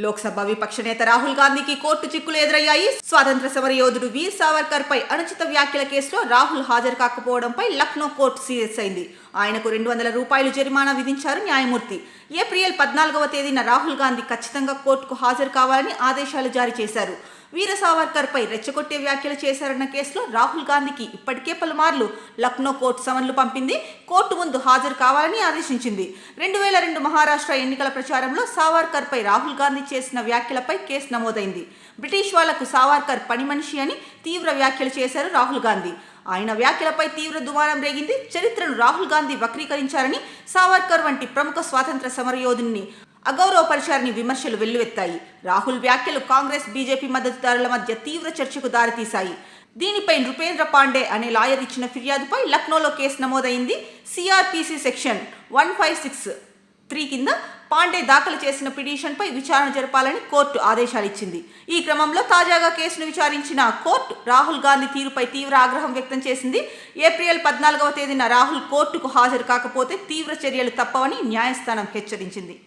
లోక్సభ విపక్ష నేత రాహుల్ గాంధీకి కోర్టు చిక్కులు ఎదురయ్యాయి. స్వాతంత్ర సమర యోధుడు వీర్ సావర్కర్ పై అనుచిత వ్యాఖ్యల కేసులో రాహుల్ హాజరు కాకపోవడంపై లక్నో కోర్టు సీరియస్ అయింది. ఆయనకు 200 రూపాయలు జరిమానా విధించారు న్యాయమూర్తి. ఏప్రిల్ 14వ తేదీన రాహుల్ గాంధీ ఖచ్చితంగా కోర్టుకు హాజరు కావాలని ఆదేశాలు జారీ చేశారు. వీర సావర్కర్ పై రెచ్చగొట్టే వ్యాఖ్యలు చేశారన్న కేసులో రాహుల్ గాంధీకి ఇప్పటికే పలుమార్లు లక్నో కోర్టు సమన్లు పంపింది. కోర్టు ముందు హాజరు కావాలని ఆదేశించింది. 2002 మహారాష్ట్ర ఎన్నికల ప్రచారంలో సావర్కర్ పై రాహుల్ గాంధీ చేసిన వ్యాఖ్యలపై కేసు నమోదైంది. బ్రిటిష్ వాళ్లకు సావర్కర్ పని మనిషి అని తీవ్ర వ్యాఖ్యలు చేశారు రాహుల్ గాంధీ. ఆయన వ్యాఖ్యలపై తీవ్ర దుమారం రేగింది. చరిత్రను రాహుల్ గాంధీ వక్రీకరించారని, సావర్కర్ వంటి ప్రముఖ స్వాతంత్ర సమరయోధుని అగౌరవపరిచారని విమర్శలు వెల్లువెత్తాయి. రాహుల్ వ్యాఖ్యలు కాంగ్రెస్, బీజేపీ మద్దతుదారుల మధ్య తీవ్ర చర్చకు దారితీశాయి. దీనిపై నృపేంద్ర పాండే అనే లాయర్ ఇచ్చిన ఫిర్యాదుపై లక్నోలో కేసు నమోదైంది. సిఆర్పిసి సెక్షన్ 1563 కింద పాండే దాఖలు చేసిన పిటిషన్పై విచారణ జరపాలని కోర్టు ఆదేశాలిచ్చింది. ఈ క్రమంలో తాజాగా కేసును విచారించిన కోర్టు రాహుల్ గాంధీ తీరుపై తీవ్ర ఆగ్రహం వ్యక్తం చేసింది. ఏప్రిల్ 14వ తేదీన రాహుల్ కోర్టుకు హాజరు కాకపోతే తీవ్ర చర్యలు తప్పవని న్యాయస్థానం హెచ్చరించింది.